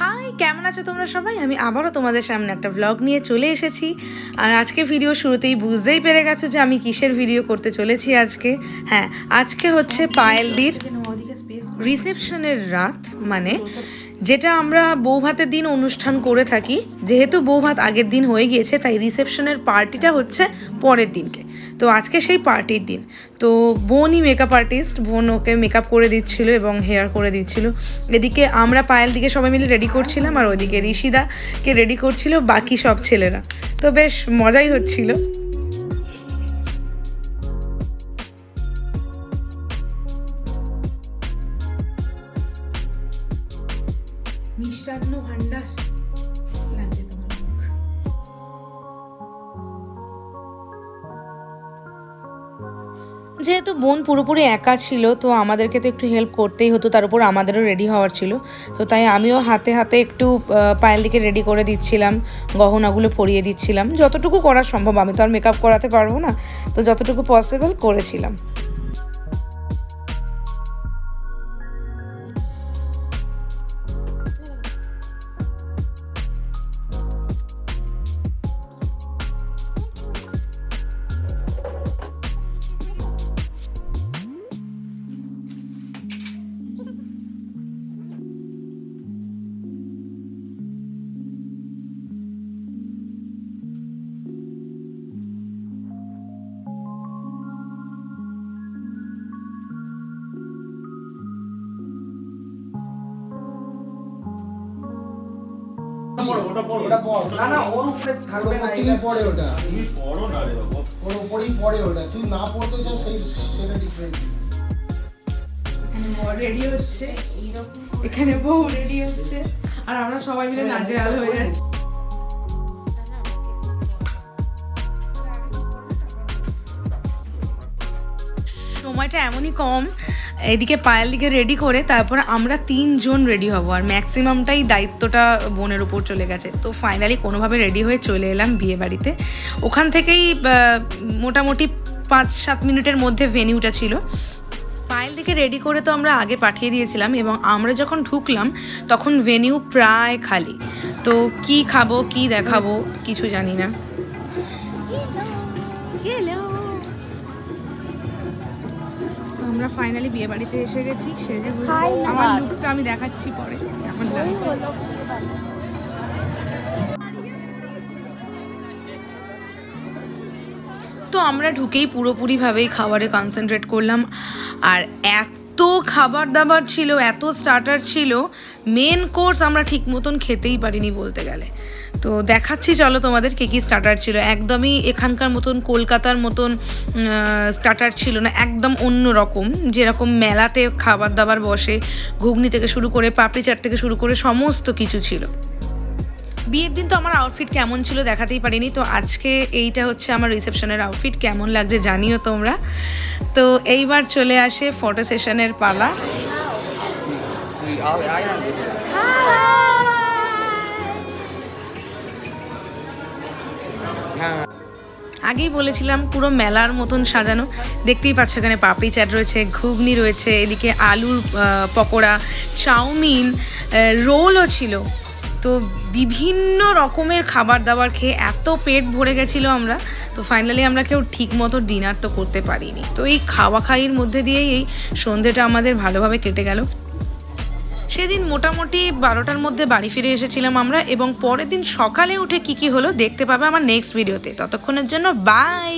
High, কেমন আছো তোমরা সবাই? আমি আবারও তোমাদের সামনে একটা ব্লগ নিয়ে চলে এসেছি। আর আজকে ভিডিও শুরুতেই বুঝতেই পেরে গেছো যে আমি কিসের ভিডিও করতে চলেছি আজকে। হ্যাঁ, আজকে হচ্ছে পায়েলদির রিসেপশনের রাত, মানে যেটা আমরা বৌভাতের দিন অনুষ্ঠান করে থাকি। যেহেতু বৌভাত আগের দিন হয়ে গিয়েছে, তাই রিসেপশনের পার্টিটা হচ্ছে পরের দিনকে। তো আজকে সেই পার্টির দিন। তো বোনই মেকআপ আর্টিস্ট, বোন ওকে মেকআপ করে দিচ্ছিল এবং হেয়ার করে দিচ্ছিল। এদিকে আমরা পায়েল দিকে সবাই মিলে রেডি করছিলাম, আর ওইদিকে ঋষিদাকে রেডি করছিল বাকি সব ছেলেরা। তো বেশ মজাই হচ্ছিল। মিষ্টান্ন ভান্ডার লাগছে তোমার। যেহেতু বোন পুরোপুরি একা ছিল, তো আমাদেরকে তো একটু হেল্প করতেই হতো, তার উপর আমাদেরও রেডি হওয়ার ছিল। তো তাই আমিও হাতে হাতে একটু পায়েল দিকে রেডি করে দিচ্ছিলাম, গহনাগুলো পরিয়ে দিচ্ছিলাম, যতটুকু করা সম্ভব। আমি তো আর মেকআপ করাতে পারবো না, তো যতটুকু পসিবল করেছিলাম। এখানে বউ রেডি হচ্ছে আর আমরা সবাই মিলে নাচেহাল হয়ে যাচ্ছি। সময়টা এমনই কম, এদিকে পায়েল দিকে রেডি করে তারপর আমরা 3 জন রেডি হব, আর ম্যাক্সিমামটাই দায়িত্বটা বোনের উপর চলে গেছে। তো ফাইনালি কোনোভাবে রেডি হয়ে চলে এলাম বিয়ে বাড়িতে। ওখান থেকেই মোটামুটি 5-7 মিনিটের মধ্যে ভেনিউটা ছিল। পায়েল দিকে রেডি করে তো আমরা আগে পাঠিয়ে দিয়েছিলাম, এবং আমরা যখন ঢুকলাম তখন ভেনিউ প্রায় খালি। তো কি খাবো কি দেখাবো কিছু জানি না। আমরা ফাইনালি বিয়ে বাড়িতে এসে গেছি, সেজে আমার লুকসটা আমি দেখাচ্ছি পরে কেমন লাগছে। তো আমরা ঢুকেই পুরোপুরিভাবেই খাবারে কনসেন্ট্রেট করলাম। আর এত খাবার দাবার ছিল, এত স্টার্টার ছিল, মেন কোর্স আমরা ঠিক মতন খেতেই পারিনি বলতে গেলে। তো দেখাচ্ছি চলো তোমাদের কী কী স্টার্টার ছিল। একদমই এখানকার মতন কলকাতার মতন স্টার্টার ছিল না, একদম অন্য রকম। যেরকম মেলাতে খাবার দাবার বসে, ঘুগনি থেকে শুরু করে পাপড়ি চাট থেকে শুরু করে সমস্ত কিছু ছিল। বিয়ের দিন তো আমার আউটফিট কেমন ছিল দেখাতেই পারিনি, তো আজকে এইটা হচ্ছে আমার রিসেপশনের আউটফিট। কেমন লাগছে জানিও তোমরা। তো এইবার চলে আসে ফটো সেশনের পালা। আগেই বলেছিলাম পুরো মেলার মতন সাজানো। দেখতেই পাচ্ছ এখানে পাপড়ি চাট রয়েছে, ঘুগনি রয়েছে, এদিকে আলুর পকোড়া, চাউমিন, রোলও ছিল। তো বিভিন্ন রকমের খাবার দাবার খেয়ে এত পেট ভরে গেছিলো আমরা। তো ফাইনালি আমরা কেউ ঠিক মতো ডিনার তো করতে পারিনি। তো এই খাওয়া খাইয়ের মধ্যে দিয়েই এই সন্ধ্যেটা আমাদের ভালোভাবে কেটে গেল। সেদিন মোটামুটি 12টার মধ্যে বাড়ি ফিরে এসেছিলাম আমরা, এবং পরের দিন সকালে উঠে কী কী হলো দেখতে পাবে আমার নেক্সট ভিডিওতে। ততক্ষণের জন্য বাই।